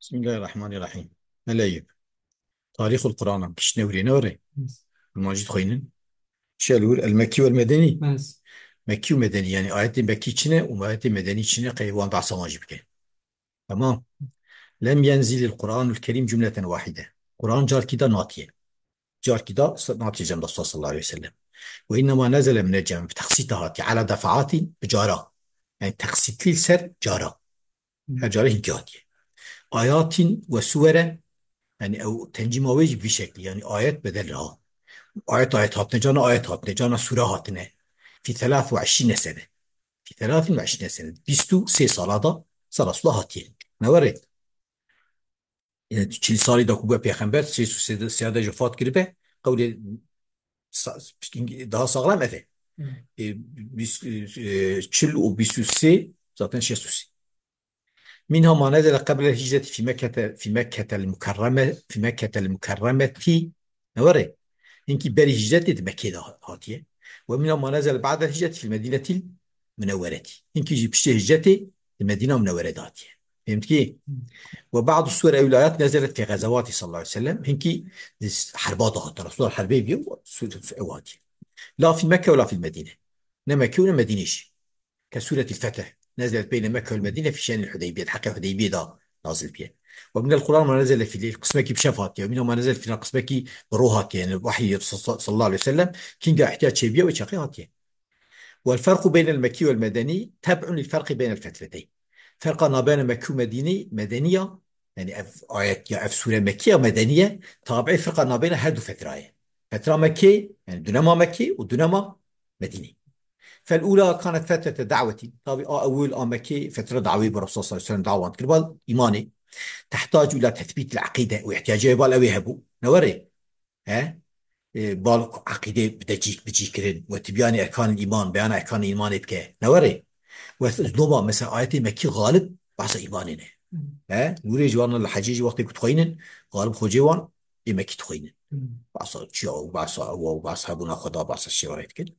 بسم الله الرحمن الرحيم. ملايب تاريخ القرآن بشنوري نوري بس الماجد خوينن شالور المكي والمدني. بس مكي ومدني يعني آيات مكي تشنا وآيات مدني تشنا قيوان بعصا واجب كي. تمام. لم ينزل القرآن الكريم جملة واحدة. قرآن جار كده ناطية. جار كده ناطية جنب الرسول صلى الله عليه وسلم. وإنما نزل من الجنب بتخصيتها على دفعات بجارة. يعني تخصيت لي سر جارة. هجاره جاتية آيات وسورة. يعني أو تنجيم واجب في شكل يعني آيات بدلها. آيات هاتنا جانا آيات هاتنا جانا سورة هاتنا في 23 سنة. في 23 سنة بيستو سي صلاة صلاة صلاة هاتين نورد. يعني تشيل صالي دا كوبا بيخنبر سي سيادة جفات كربة قولي daha sağlam efe. تشيل وبيستو سي zaten شيستو. منها ما نزل قبل الهجرة في مكة المكرمة في مكة المكرمة نورد. إنك بري هجرة مكة هاتية. ومن ما نزل بعد الهجرة في المدينة المنورة. إنك بشتي هجرة المدينة المنورة هاتية. فهمت كي؟ وبعض السور أو الآيات نزلت في غزوات صلى الله عليه وسلم. إنك حربات هاتي رسول الحربية بيو سورة هاتية. لا في مكة ولا في المدينة. لا مكة ولا مدينة. كسورة الفتح نزلت بين مكة والمدينة في شأن الحديبية حق الحديبية ده نازل بها. ومن القرآن ما نزل في قسمك بشفات ومنه ما نزل في قسمك بروحات يعني الوحي صلى الله عليه وسلم. كين احتياج شيبية وشقيات. والفرق بين المكي والمدني تبع للفرق بين الفترتين. فرق ما بين مكي ومديني مدنية. يعني آيات يا سورة مكية ومدنية طابع فرق ما بين هذو فترة. فترة مكي يعني دونما مكي ودونما مديني. فالأولى كانت فترة دعوة. طبعا أول مكي فترة دعوية بالرسول صلى الله عليه وسلم دعوة كل إيماني تحتاج إلى تثبيت العقيدة واحتياجها بالأوي نوري. ها بال عقيدة بتجيكرين وتبيان أركان الإيمان بيان أركان الإيمان بك نوري. وذنوبا مثلا آيات مكي غالب بعض إيماننا. ها نوري جوانا الحجيج وقت كنت خوينن غالب خوجيوان يمكي تخوينن بعض شيء وبعض أصحابنا خدا بعض الشيء كده.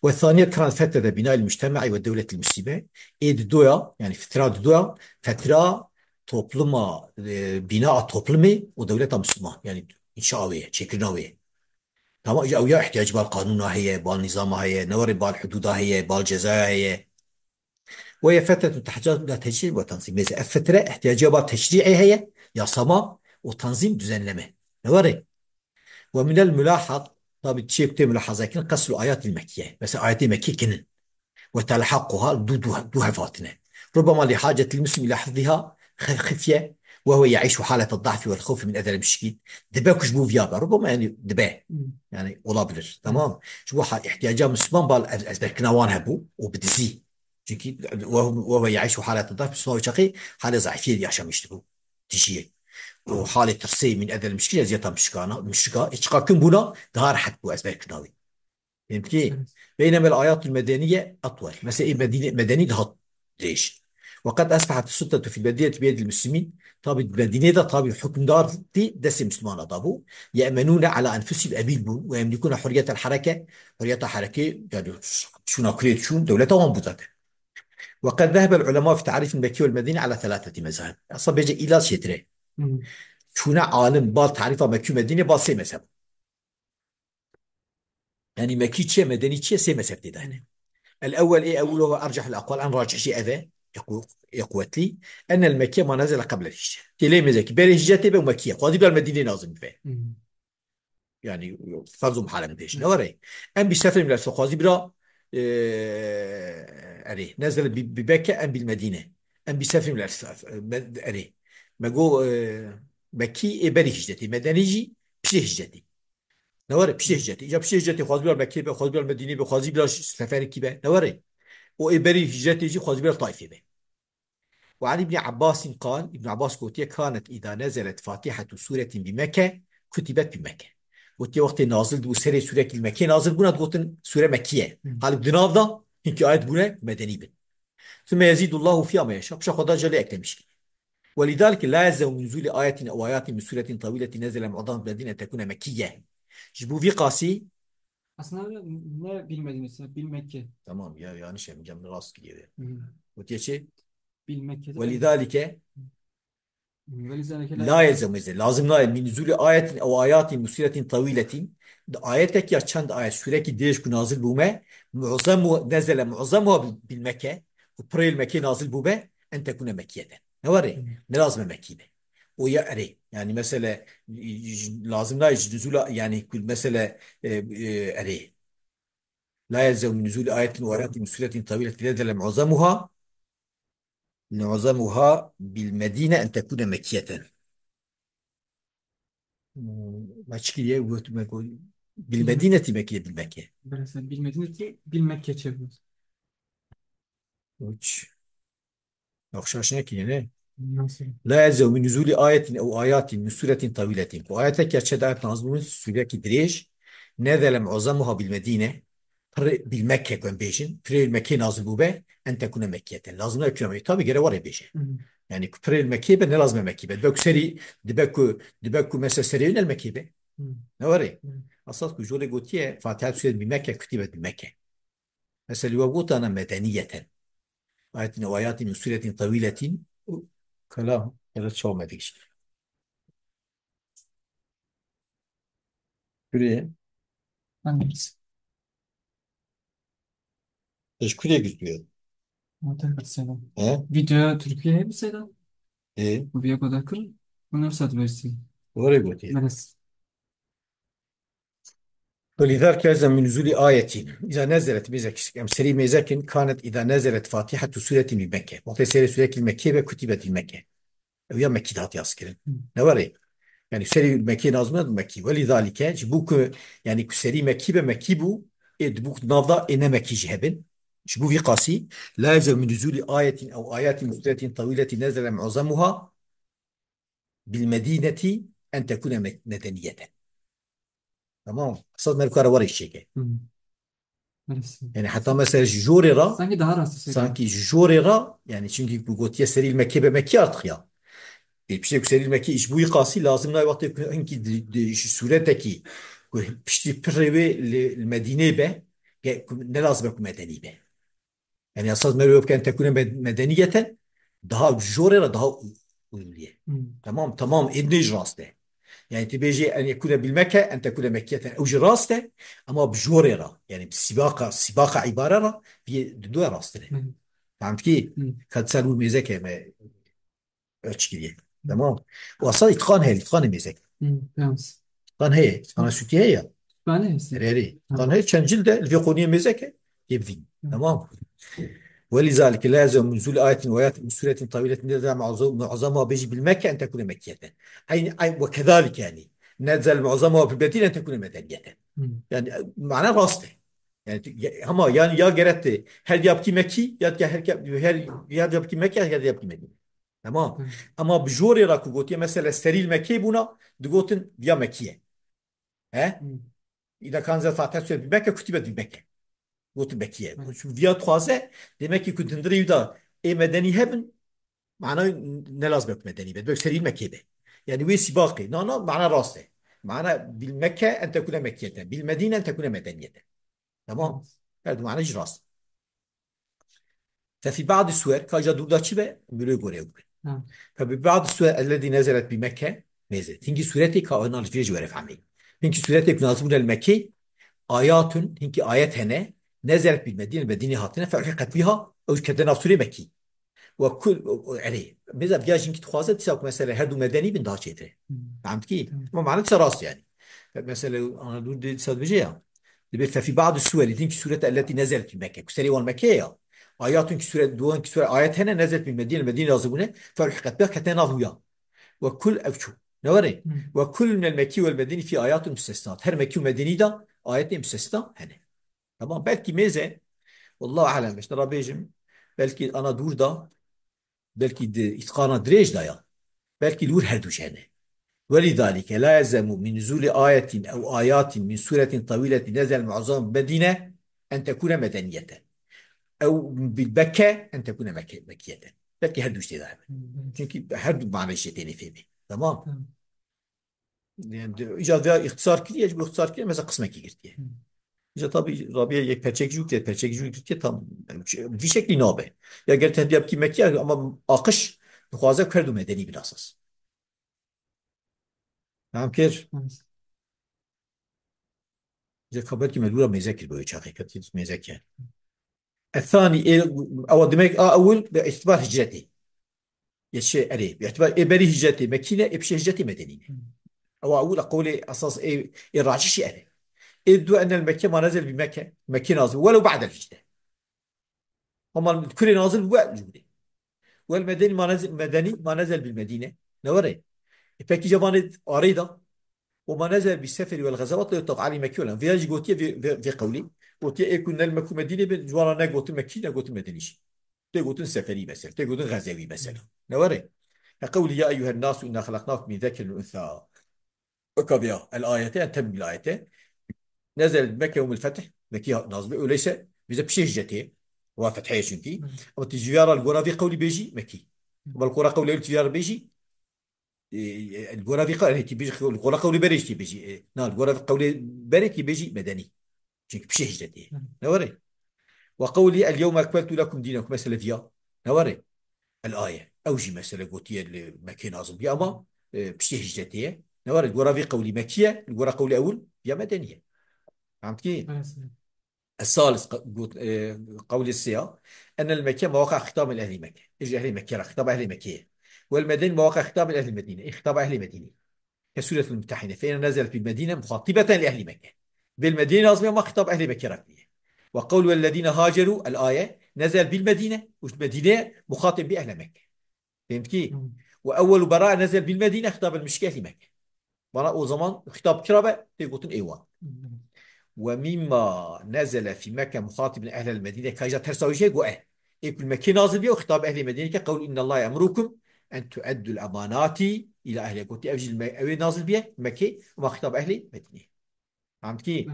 والثانية كانت فترة بناء المجتمع والدولة المسلمة. إيد دويا يعني فترة دويا فترة topluma bina toplumi ودولتها مسلمة يعني إنشاء شكلنا. تمام أو يا احتياج بالقانون هي بالنظام هي نوري بالحدود هي بالجزاء هي. وهي فترة تحتاج إلى تشريع وتنظيم مثل الفترة احتياجها بالتشريع هي يا سما وتنظيم دزنلمه نوري. ومن الملاحظ طب تشيك ملاحظة كن قصر الآيات المكية بس آيات المكية كن وتلحقها دو فاتنة. ربما لحاجة المسلم إلى حفظها خفية وهو يعيش حالة الضعف والخوف من أذى المشركين. دباكش بو فيابا ربما يعني دباه يعني ولا بلر تمام. شو احتياجات مسلمان بالأزبكناوان هبو وبدزي. وهو يعيش حالة الضعف بس شقي حالة ضعيفية عشان يشتغل تشيه. وحالة ترسي من أذى المشكلة زيادة مشكا إشقاكم بنا ظهر حد بو أزبكناوي. فهمت كيف؟ بينما الآيات المدنية أطول مثلا مدني ده ليش. وقد أصبحت السلطة في المدينة بيد المسلمين. طب المدينة ده طب حكم دار دي دس مسلمان ضابو يأمنون على أنفسهم أبيل ويملكون حرية الحركة. حرية الحركة يعني شو ناكلين شو دولتهم بوزات. وقد ذهب العلماء في تعريف المكي والمدينة على ثلاثة مذاهب أصلا بيجي إلى شتري. شو عالم بال تعريف مكي ومدينة بال سي مذهب. يعني مكي تشي مدني تشي سي مذهب ده. الأول إيه أول هو أرجح الأقوال أن راجح شيء أذى يقوت لي أن المكية ما نزل قبل الهجرة تلي مزك بين الهجرة تبع مكية قاضي بالمدينة نازم فيه. يعني فرضوا محل بيش نوري. أم بيسافر من القاضي بلا أري نزل ببكة أم بالمدينة. أم بيسافر من أري ما جو مكي بين هجرتي مدنيجي بشي هجرتي نوري بشي هجرتي إجا بشي هجرتي قاضي بالمكية بقاضي بالمدينة بقاضي بلا سفر كيبه نوري. وإبري هجرتي يجي خاص بلا طائفة به. وعن ابن عباس قال ابن عباس قوتي كانت إذا نزلت فاتحة سورة بمكة كتبت بمكة. قلت وقت نازل دو سورة سورة المكية نازل بنا قلت سورة مكية قال بدنا هذا هيك آيات بنا مدني بن. ثم يزيد الله فيها ما يشاء بشا خدا جل أكتمش. ولذلك لا يلزم من نزول آية أو آيات من سورة طويلة نزل معظم الذين أن تكون مكية. جبوا في قاسي. Aslında ne bilmediğimiz bilmek. تمام يا يعني شيء من جنب راس كده. قلت شيء. Bilmek de öyle. ولذلك ولذلك لا La يلزم. yelzemu izle. Lazım la min nüzulü ayetin ev ayatin musiretin taviletin. Ayetek ya çand ayet sürekli değiş nazil bume. Mu'zamu nezele mu'zamu bil Mekke. Bu preyil Mekke nazil bube. En tekune Mekke'den. Ne var ya? Ne lazım Mekke'de? O ya eri. Yani mesela lazım la nüzulü yani mesela eri. La yelzemu min nüzulü ayetin ve ayatin musiretin taviletin. Nezele mu'zamuha bil Medine en tekune Mekke'den. Başkiriye götürmek Bilmek. bilmediğine Mekke bilmek. Böyle sen bilmediğin ki bilmek geçebilir. Uç. Akşaşına ki ne? Nasıl? La yelzemu min nüzuli ayetin ev ayatin min suretin taviletin. Bu ayete gerçekten ayet nazmının sürekli direş. Nezelem uzamuha bil Medine. Bil Mekke gön bejin. Pirel Mekke nazil bu be. En tekune Mekke'ten. Lazım da eklemeyi. Tabi gere var ya beje. Hı. Yani pirel Mekke be ne lazım Mekke be. Dök seri. Dibekku mesela seri yönel Mekke be. Hı. Ne var ya? Hı. Asas bu jole gotiye Fatiha süret bil Mekke kütübet bil Mekke. مثل وقوتنا مدنية آياتنا وآيات من سورة طويلة كلام هذا شو ما ديش Şuraya. Hangisi? Teşekkür gidiyor. Muhtemelen selam. He? Video Türkiye'ye bir selam. E? Bu bir kadar kır. Bunlar saat versin. Oraya götür. Neresi? ولذلك لازم من نزول آية إذا نزلت بذلك أمثلة ميزاكن كانت إذا نزلت فاتحة سورة من مكة وقت سورة سورة المكية كتبت المكة أو يا مكي دهات ياسكرين Hı. نوري يعني سورة المكية نازمة مكي ولذلك جبوك يعني سورة مكي بمكي بو بوك نافضا إن مكي جهبن جبو في قاسي لازم من نزول آية أو آيات مسورة طويلة نزل معظمها بالمدينة أن تكون مدنية تمام صد ما الكار ورا الشيء Hı. Neresi? يعني حتى مثلا جوريرا Sanki daha rahatsız söylüyorum. sanki جوريرا yani çünkü bu gotiye seril Mekke be Mekke artık ya. Bir şey seril Mekke iş bu ikası lazım ne vakti hangi sureteki pişti preve Medine be ne lazım ku medeni be. Yani asas merhaba kan tekune medeniyeten daha جوريرا daha uyumlu. Hı. tamam tamam İbn İcras'te. يعني تبيجي أن يكون بالمكة أن تكون مكية أو جراسته أما بجوررة يعني سباقة عبارة في دو راسته Hı. فهمت كيف؟ Hı. قد سالوا الميزاك ما أتشكي تمام وأصلا إتقان هي إتقان الميزاك Hı. Tamam. إتقان هي إتقان سوتي هي Ben neyse. ريري إتقان Tamam. هي كان جلدة الفيقونية ميزاك يبذي Hı. تمام ولذلك لازم من نزول آية وآيات من سورة طويلة نزل معظمها بيجي بالمكة أن تكون مكية أي وكذلك يعني نزل معظمها بالمدينة أن تكون مدنية Hı. Yani ma'na rastı. Yani ama yani ya gerekti. Her yapki Mekki ya her ya yapki Mekke ya yapki Medine. Tamam. Hı. Ama bjori ra ku gotiye mesela steril Mekke buna digotin ya Mekkiye. He? Hı. İda kan zat fatih söyle Mekke kutibe di Mekke. Gotin Mekkiye. Şu via troise demek ki kutundri da medeni hebin معناه نلاز بك مدني بدك سرير مكي به يعني ويسي باقي نانا معناه راسه معناه بالمكة أن تكون مكية بالمدينة أن تكون مدنية تمام Tamam. هذا معناه جراس ففي بعض السور كاجا دودا تشبه ملو غوريو Tamam. فببعض السور الذي نزلت بمكة نزلت هنجي سورتي كأنا الفيج ورف عمي هنجي سورتي كنازمون المكي آيات هنجي آيات هنا نزلت بالمدينة المدينة هاتنا فأحقت بها أو كتنا سورة مكي وكل يعني مثلا بيجي تخوازه تساوي مثلا هردو مدني من داش يتره Hı. فهمت كيف؟ Tamam. ما معناته سراس يعني مثلا انا دود صد بجيها ففي بعض السور دين سورة التي نزلت في مكة كسري والمكية آيات سورة دون سورة آيات هنا نزلت من المدينة يازمونه فالحقت بها كتنا ضويا وكل أفشو نوري Hı. وكل من المكي والمدني في آيات مستثنات هر مكي ومدني ده آيات مستثنى هنا تمام belki meze والله أعلم إيش ترى بيجم belki أنا دور ده belki de itqana دريج دايا belki لور هردوشانه ولذلك لا يلزم من نزول آية أو آيات من سورة طويلة نزل معظم مدينة أن تكون مدنية أو بالبكة أن تكون مكية belki هردوش تذهب Hı. Evet. çünkü هردو معنى şeyteni fehmi tamam Tamam. yani icad veya ihtisar ki bu ihtisar ki mesela kısmet ki girdi. Hı. İşte tabii Rabia perçekcilik diye tam bir şekli nabe. Ya gel tehdit yap ki Mekke ama akış muhafaza kerdu medeni bir asas. نعم كير بس. زي خبر كي مدورة مذاكر بوجه حقيقة مذاكر. الثاني إيه، أو دماغ أول باعتبار هجرته يشيء عليه باعتبار إيه بري هجرته مكينة إبشي هجرته مدنية. أو أول أقول أساس إيه الراجح شيء عليه. يبدو أن المكي ما نزل بمكة مكي نازل ولو بعد الهجرة. هم كل نازل وجوده. والمدني ما نزل مدني ما نزل بالمدينة نوري. فكي جبان أريدا وما نزل بالسفر والغزوات لا يطلق عليه مكي ولا فياج قوتي في قولي قوتي يكون المكو مدينة بالجوانا نقوت مكي نقوت مدنيش تقوت سفري مثلا تقوت غزوي مثلا نوري. كقول يا أيها الناس إنا خلقناكم من ذكر وأنثى وكبيرة الآيتين تم الآيتين نزل بمكة يوم الفتح مكي نازل وليس بإذا بشهجتين وفتحية شنكي أو تجارة القرى في قولي بيجي مكي والقرى قولي التجارة بيجي القرى في قولي بيجي القرى قولي بريش بيجي نعم القرى في قولي بريك بيجي مدني شنك بشهجتين نوري. وقولي اليوم أكملت لكم دينكم مثلا فيها نوري الآية أوجي مثلا قلت يا مكي نازل يا أما بشهجتين نوري القرى في قولي مكية القرى قولي أول يا مدنية. فهمت كيف؟ بس. الثالث قول السياق أن المكية مواقع خطاب أهل مكة إيش أهل مكة خطاب أهل مكة والمدينة مواقع خطاب أهل المدينة إيه خطاب أهل المدينة كسورة الممتحنة فإن نزل في المدينة مخاطبة لأهل مكة بالمدينة أصلا ما خطاب أهل مكة رفيه. وقول والذين هاجروا الآية نزل بالمدينة والمدينة مخاطب بأهل مكة. فهمت كيف؟ وأول براءة نزل بالمدينة خطاب المشكلة أهل مكة براءة زمان خطاب كرابة تقولون إيوان. ومما نزل في مكة مخاطب أهل المدينة كاجا ترسوي شيء وأه يقول مكة نازل بيه وخطاب أهل المدينة كقول إن الله يأمركم أن تؤدوا الأمانات إلى أهلها قلت أفجي أوي نازل بيه مكة وما خطاب أهل المدينة. فهمت كيف؟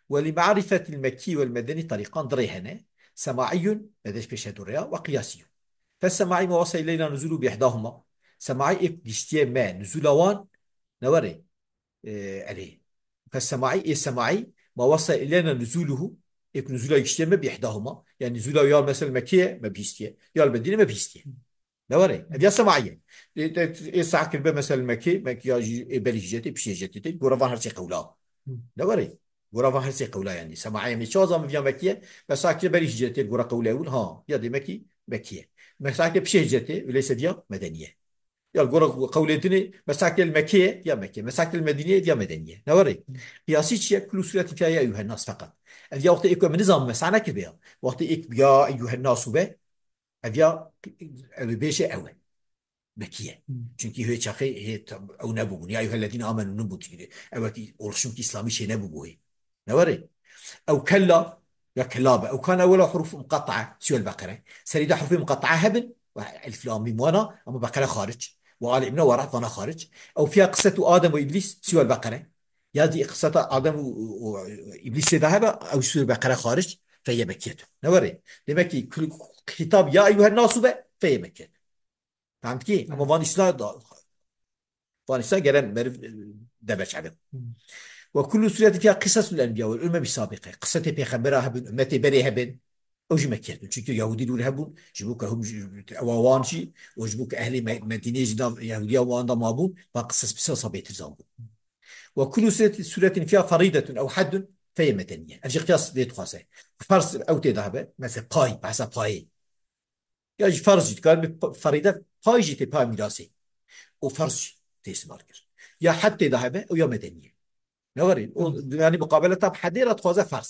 ولمعرفة المكي والمدني طريقان ضريهنا سماعي لديش بيشهد الرياء وقياسي. فالسماعي ما وصل إلينا نزول بإحداهما سماعي إبقشتيا ما نزولوان نوري عليه. فالسماعي إيه السماعي ما وصل إلينا نزوله يكون نزوله يجتمع بإحداهما يعني نزوله يا مثلا مكية ما بيستيه يا المدينة ما بيستيه نوري هذه السماعية. إيه ساعة كلمة مثلا مكية بلي جتي بشي جتي غرفان هرسي قولا نوري غرفان هرسي قولا يعني سماعية من شو زمان فيها مكية بس ساعة بلي جتي غرفة قولا يقول ها يا دي مكي مكية بس ساعة بشي جتي وليس ديا مدنية يا القرى قولتني مساكن المكية يا مكية مساكن المدينية يا مدنية نوري. قياسي شيء كل سورة فيها يا أيها الناس فقط. أبيا وقت إيكو من نظام مسانا كبير وقت إيك يا أيها الناس به أبيا بيشة أول مكية çünkü هي شاخي هي أو نبوغ يا أيها الذين آمنوا نبوغ أو كي ورشون إسلامي شيء نبوغ نوري. أو كلا يا كلابة أو كان أول حروف مقطعة سوى البقرة سريدة حروف مقطعة هبن ألف لام ميم وانا أما بقرة خارج وآل ابن وراء وانا خارج. أو فيها قصة آدم وإبليس سوى البقرة يا دي قصة آدم وإبليس ذهب أو سوى البقرة خارج فهي مكية نوري. لما كل خطاب يا أيها الناس بقى فهي مكية. فهمت كي أما فانشتاين جرام مرف دبش عليه. وكل سورة فيها قصص الأنبياء والأمم السابقة قصة بيخبرها هبن أمتي بري هبن أو جمكية çünkü Yahudi دول هبون جبوك هم أوانشي وجبوك أهل مدينة جدا يهودية واندا مابون فقصص بس صبيت الزامبون. وكل سورة فيها فريضة أو حد فهي مدنية أجي قياس دي تخاصة فرض أو تذهب مثلا باي بحسب باي يعني فرض كان فريضة باي جيت باي ميراثي وفرض تسمار يا حتى ذهب أو يا مدنية نوري يعني مقابلة بحديرة تخاصة فرض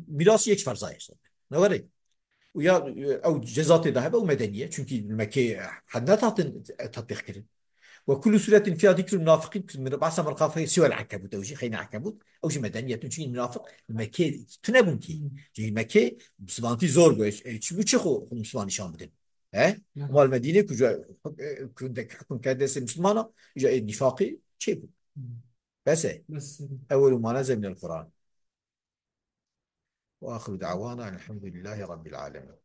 ميراث يك فرض زايش نوري. ويا او جزات ذهب او مدنيه çünkü المكي حدنا تطبيق كده. وكل سورة فيها ذكر المنافقين من بعض مرقافه سوى العنكبوت او شيء خينا عنكبوت او شيء مدنيه çünkü المنافق المكي تنبون كي çünkü المكي مسلمانتي زور بيش شو بتشخو مسلمان شام بدن ها وما المدينه كجا كنت حكم كادس مسلمانه جاء النفاقي شيء بس بس. اول ما نزل من القران. واخر دعوانا الحمد لله رب العالمين.